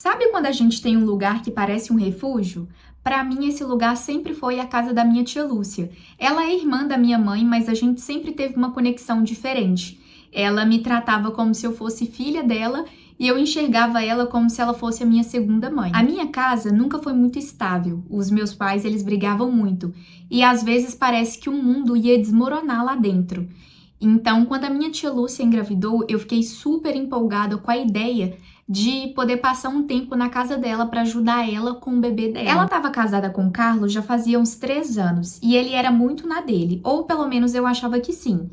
Sabe quando a gente tem um lugar que parece um refúgio? Para mim, esse lugar sempre foi a casa da minha tia Lúcia. Ela é irmã da minha mãe, mas a gente sempre teve uma conexão diferente. Ela me tratava como se eu fosse filha dela e eu enxergava ela como se ela fosse a minha segunda mãe. A minha casa nunca foi muito estável. Os meus pais, eles brigavam muito e às vezes parece que o mundo ia desmoronar lá dentro. Então, quando a minha tia Lúcia engravidou, eu fiquei super empolgada com a ideia de poder passar um tempo na casa dela para ajudar ela com o bebê dela. Ela estava casada com o Carlos já fazia uns 3 anos e ele era muito na dele, ou pelo menos eu achava que sim.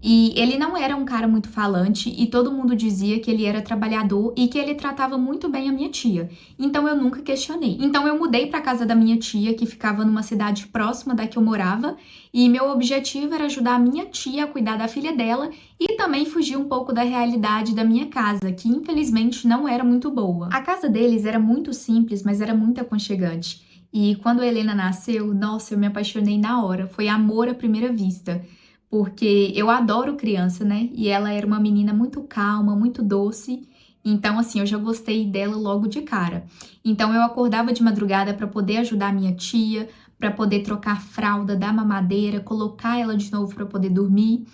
E ele não era um cara muito falante e todo mundo dizia que ele era trabalhador e que ele tratava muito bem a minha tia. Então eu nunca questionei. Então eu mudei para casa da minha tia, que ficava numa cidade próxima da que eu morava, e meu objetivo era ajudar a minha tia a cuidar da filha dela e também fugir um pouco da realidade da minha casa, que infelizmente não era muito boa. A casa deles era muito simples, mas era muito aconchegante. E quando a Helena nasceu, nossa, eu me apaixonei na hora. Foi amor à primeira vista. Porque eu adoro criança, né? E ela era uma menina muito calma, muito doce. Então, assim, eu já gostei dela logo de cara. Então, eu acordava de madrugada para poder ajudar a minha tia, para poder trocar a fralda, dar mamadeira, colocar ela de novo para poder dormir.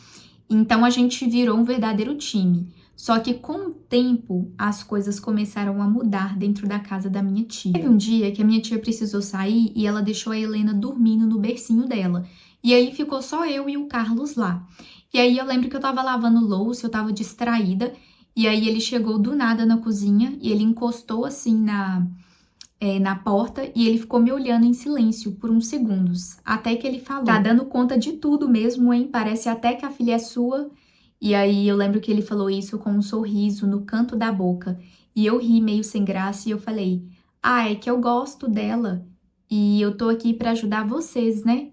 Então, a gente virou um verdadeiro time. Só que com o tempo, as coisas começaram a mudar dentro da casa da minha tia. Teve um dia que a minha tia precisou sair e ela deixou a Helena dormindo no bercinho dela. E aí ficou só eu e o Carlos lá. E aí eu lembro que eu tava lavando louça, eu tava distraída. E aí ele chegou do nada na cozinha e ele encostou assim na porta e ele ficou me olhando em silêncio por uns segundos. Até que ele falou: "Tá dando conta de tudo mesmo, hein? Parece até que a filha é sua." E aí eu lembro que ele falou isso com um sorriso no canto da boca. E eu ri meio sem graça e eu falei: "Ah, é que eu gosto dela. E eu tô aqui pra ajudar vocês, né?"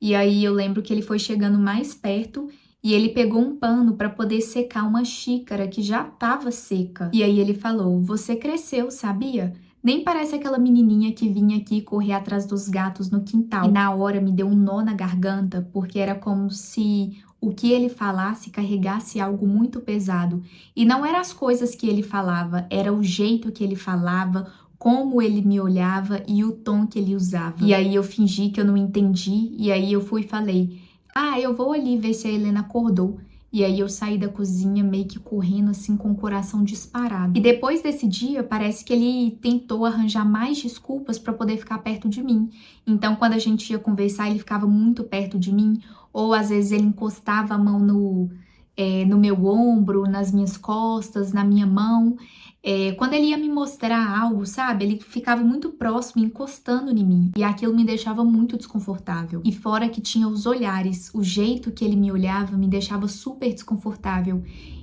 E aí eu lembro que ele foi chegando mais perto e ele pegou um pano para poder secar uma xícara que já estava seca. E aí ele falou: "Você cresceu, sabia? Nem parece aquela menininha que vinha aqui correr atrás dos gatos no quintal." E na hora me deu um nó na garganta, porque era como se o que ele falasse carregasse algo muito pesado. E não eram as coisas que ele falava, era o jeito que ele falava, como ele me olhava e o tom que ele usava. E aí eu fingi que eu não entendi, e aí eu fui e falei: "Ah, eu vou ali ver se a Helena acordou." E aí eu saí da cozinha meio que correndo assim com o coração disparado. E depois desse dia, parece que ele tentou arranjar mais desculpas para poder ficar perto de mim. Então, quando a gente ia conversar, ele ficava muito perto de mim, ou às vezes ele encostava a mão no meu ombro, nas minhas costas, na minha mão. Quando ele ia me mostrar algo, sabe? Ele ficava muito próximo, encostando em mim. E aquilo me deixava muito desconfortável. E fora que tinha os olhares, o jeito que ele me olhava me deixava super desconfortável.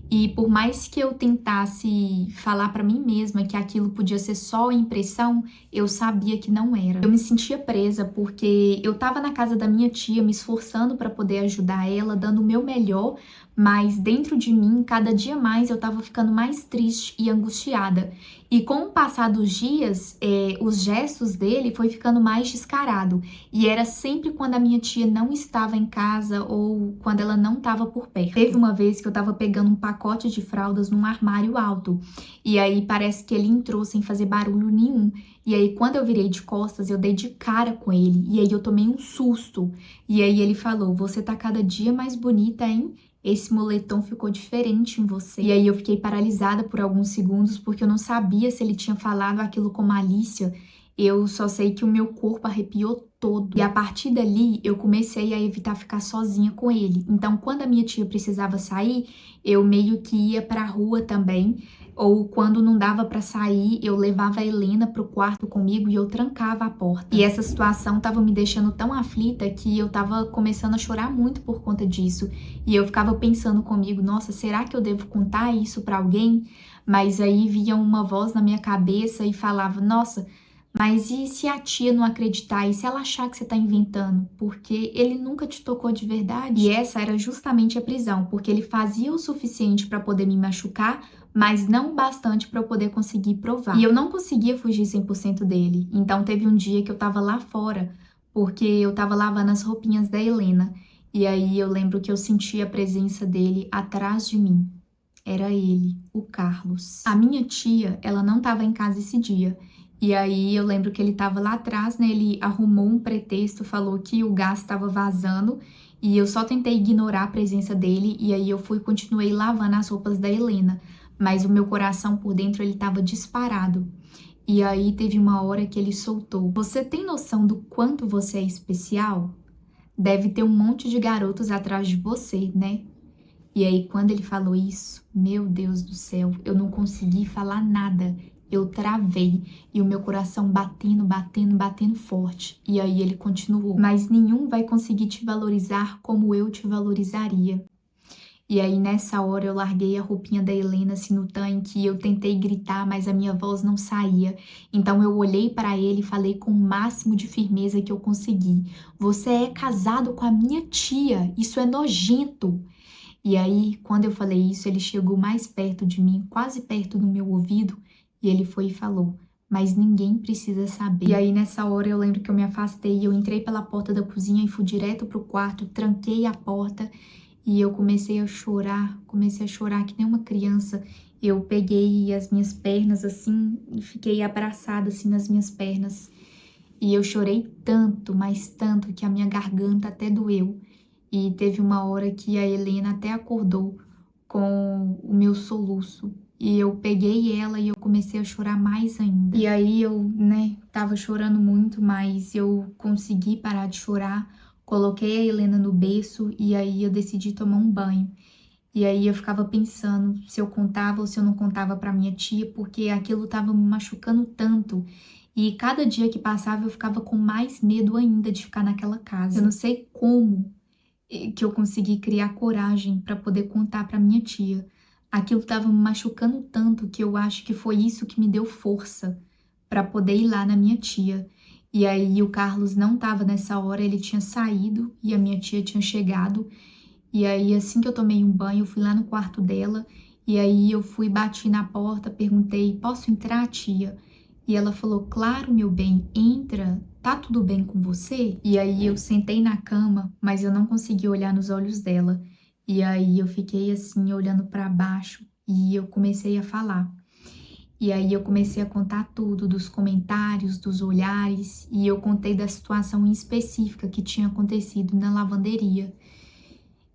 E por mais que eu tentasse falar pra mim mesma que aquilo podia ser só impressão, eu sabia que não era. Eu me sentia presa porque eu tava na casa da minha tia, me esforçando pra poder ajudar ela, dando o meu melhor, mas dentro de mim, cada dia mais eu tava ficando mais triste e angustiada. E com o passar dos dias, os gestos dele foi ficando mais descarado. E era sempre quando a minha tia não estava em casa ou quando ela não estava por perto. Teve uma vez que eu tava pegando um pacote de fraldas num armário alto. E aí parece que ele entrou sem fazer barulho nenhum. E aí quando eu virei de costas, eu dei de cara com ele. E aí eu tomei um susto. E aí ele falou: "Você tá cada dia mais bonita, hein? Esse moletom ficou diferente em você." E aí eu fiquei paralisada por alguns segundos, porque eu não sabia se ele tinha falado aquilo com malícia. Eu só sei que o meu corpo arrepiou todo. E a partir dali, eu comecei a evitar ficar sozinha com ele. Então, quando a minha tia precisava sair, eu meio que ia pra rua também. Ou quando não dava pra sair, eu levava a Helena pro quarto comigo e eu trancava a porta. E essa situação tava me deixando tão aflita que eu tava começando a chorar muito por conta disso. E eu ficava pensando comigo: nossa, será que eu devo contar isso pra alguém? Mas aí vinha uma voz na minha cabeça e falava: nossa, mas e se a tia não acreditar? E se ela achar que você tá inventando? Porque ele nunca te tocou de verdade. E essa era justamente a prisão, porque ele fazia o suficiente pra poder me machucar, mas não o bastante para eu poder conseguir provar. E eu não conseguia fugir 100% dele. Então teve um dia que eu tava lá fora, porque eu tava lavando as roupinhas da Helena. E aí eu lembro que eu senti a presença dele atrás de mim. Era ele, o Carlos. A minha tia, ela não estava em casa esse dia. E aí eu lembro que ele estava lá atrás, né? Ele arrumou um pretexto, falou que o gás estava vazando e eu só tentei ignorar a presença dele e aí eu continuei lavando as roupas da Helena, mas o meu coração por dentro ele estava disparado. E aí teve uma hora que ele soltou: "Você tem noção do quanto você é especial? Deve ter um monte de garotos atrás de você, né?" E aí, quando ele falou isso, meu Deus do céu, eu não consegui falar nada. Eu travei e o meu coração batendo, batendo, batendo forte. E aí ele continuou: "Mas nenhum vai conseguir te valorizar como eu te valorizaria." E aí, nessa hora, eu larguei a roupinha da Helena assim no tanque e eu tentei gritar, mas a minha voz não saía. Então eu olhei para ele e falei com o máximo de firmeza que eu consegui: "Você é casado com a minha tia, isso é nojento." E aí, quando eu falei isso, ele chegou mais perto de mim, quase perto do meu ouvido, e ele foi e falou: "Mas ninguém precisa saber." E aí, nessa hora, eu lembro que eu me afastei, eu entrei pela porta da cozinha e fui direto pro quarto, tranquei a porta e eu comecei a chorar que nem uma criança. Eu peguei as minhas pernas assim e fiquei abraçada assim nas minhas pernas. E eu chorei tanto, mas tanto, que a minha garganta até doeu. E teve uma hora que a Helena até acordou com o meu soluço. E eu peguei ela e eu comecei a chorar mais ainda. E aí eu, né, tava chorando muito, mas eu consegui parar de chorar. Coloquei a Helena no berço e aí eu decidi tomar um banho. E aí eu ficava pensando se eu contava ou se eu não contava pra minha tia, porque aquilo tava me machucando tanto. E cada dia que passava eu ficava com mais medo ainda de ficar naquela casa. Eu não sei como que eu consegui criar coragem para poder contar para minha tia. Aquilo estava me machucando tanto que eu acho que foi isso que me deu força para poder ir lá na minha tia. E aí o Carlos não estava nessa hora, ele tinha saído e a minha tia tinha chegado. E aí assim que eu tomei um banho, eu fui lá no quarto dela e aí eu fui, bati na porta, perguntei: "Posso entrar, tia?" E ela falou: "Claro, meu bem, entra. Tá tudo bem com você?" E aí eu sentei na cama, mas eu não consegui olhar nos olhos dela. E aí eu fiquei assim, olhando para baixo, e eu comecei a falar. E aí eu comecei a contar tudo, dos comentários, dos olhares, e eu contei da situação em específica que tinha acontecido na lavanderia.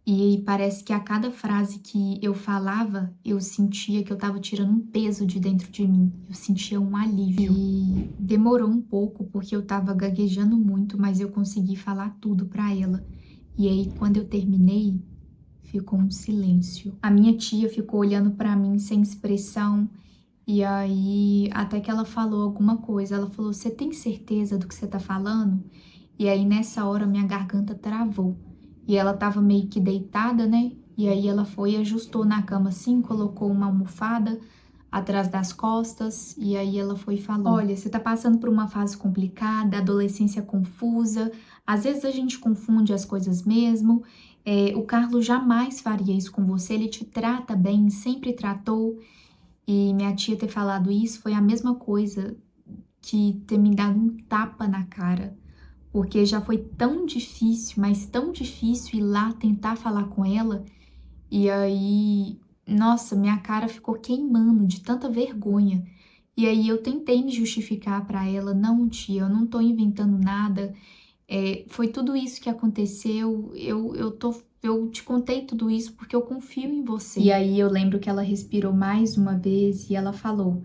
E parece que a cada frase que eu falava, eu sentia que eu estava tirando um peso de dentro de mim. Eu sentia um alívio. E demorou um pouco porque eu estava gaguejando muito, mas eu consegui falar tudo para ela. E aí, quando eu terminei, ficou um silêncio. A minha tia ficou olhando para mim sem expressão. E aí, até que ela falou alguma coisa. Ela falou: "Você tem certeza do que você tá falando?" E aí, nessa hora, minha garganta travou. E ela tava meio que deitada, né? E aí ela foi e ajustou na cama assim, colocou uma almofada atrás das costas. E aí ela foi e falou: "Olha, você tá passando por uma fase complicada, adolescência confusa. Às vezes a gente confunde as coisas mesmo. O Carlos jamais faria isso com você, ele te trata bem, sempre tratou." E minha tia ter falado isso foi a mesma coisa que ter me dado um tapa na cara. Porque já foi tão difícil, mas tão difícil ir lá tentar falar com ela. E aí, nossa, minha cara ficou queimando de tanta vergonha. E aí eu tentei me justificar pra ela: "Não, tia, eu não tô inventando nada. Foi tudo isso que aconteceu. Eu te contei tudo isso porque eu confio em você." E aí eu lembro que ela respirou mais uma vez e ela falou: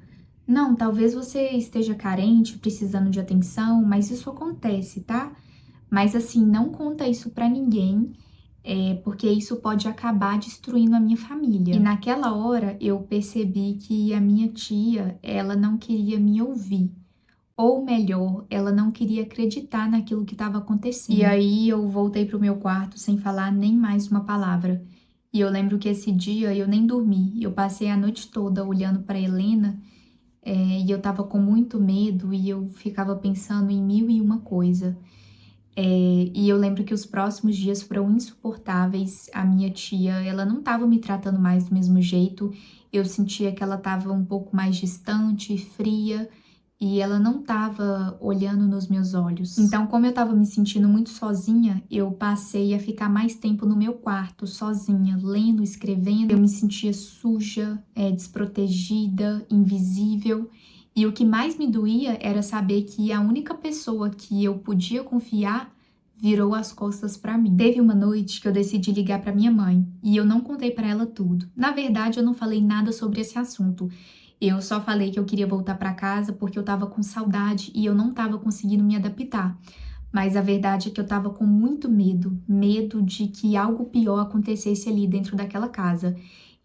"Não, talvez você esteja carente, precisando de atenção, mas isso acontece, tá? Mas assim, não conta isso pra ninguém, porque isso pode acabar destruindo a minha família." E naquela hora eu percebi que a minha tia, ela não queria me ouvir. Ou melhor, ela não queria acreditar naquilo que estava acontecendo. E aí eu voltei pro meu quarto sem falar nem mais uma palavra. E eu lembro que esse dia eu nem dormi. Eu passei a noite toda olhando para Helena, e eu tava com muito medo e eu ficava pensando em mil e uma coisa. E eu lembro que os próximos dias foram insuportáveis. A minha tia, ela não tava me tratando mais do mesmo jeito. Eu sentia que ela tava um pouco mais distante, fria. e ela não estava olhando nos meus olhos. Então, como eu estava me sentindo muito sozinha, eu passei a ficar mais tempo no meu quarto, sozinha, lendo, escrevendo. Eu me sentia suja, desprotegida, invisível. E o que mais me doía era saber que a única pessoa que eu podia confiar virou as costas para mim. Teve uma noite que eu decidi ligar para minha mãe e eu não contei para ela tudo. Na verdade, eu não falei nada sobre esse assunto. Eu só falei que eu queria voltar para casa porque eu tava com saudade e eu não tava conseguindo me adaptar. Mas a verdade é que eu tava com muito medo, medo de que algo pior acontecesse ali dentro daquela casa.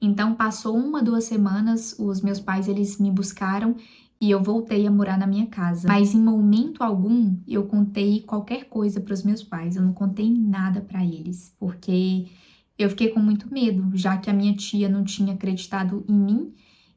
Então passou 1, 2 semanas, os meus pais eles me buscaram e eu voltei a morar na minha casa. Mas em momento algum eu contei qualquer coisa para os meus pais, eu não contei nada para eles, porque eu fiquei com muito medo, já que a minha tia não tinha acreditado em mim.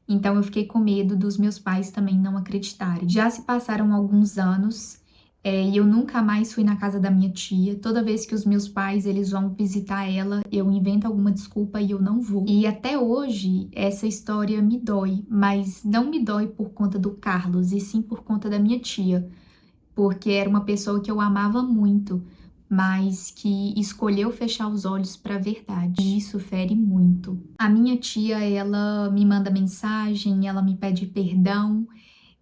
Então eu fiquei com medo dos meus pais também não acreditarem. Já se passaram alguns anos, e eu nunca mais fui na casa da minha tia. Toda vez que os meus pais eles vão visitar ela, eu invento alguma desculpa e eu não vou. E até hoje essa história me dói, mas não me dói por conta do Carlos, e sim por conta da minha tia, porque era uma pessoa que eu amava muito, mas que escolheu fechar os olhos para a verdade. E isso fere muito. A minha tia, ela me manda mensagem, ela me pede perdão,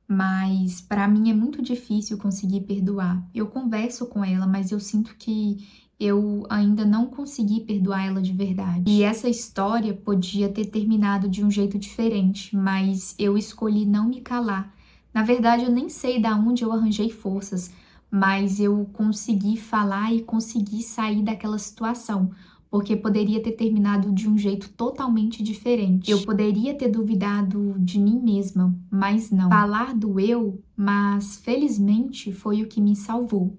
mas para mim é muito difícil conseguir perdoar. Eu converso com ela, mas eu sinto que eu ainda não consegui perdoar ela de verdade. E essa história podia ter terminado de um jeito diferente, mas eu escolhi não me calar. Na verdade, eu nem sei da onde eu arranjei forças, mas eu consegui falar e consegui sair daquela situação, porque poderia ter terminado de um jeito totalmente diferente. Eu poderia ter duvidado de mim mesma, mas não. Falar doeu, mas felizmente foi o que me salvou.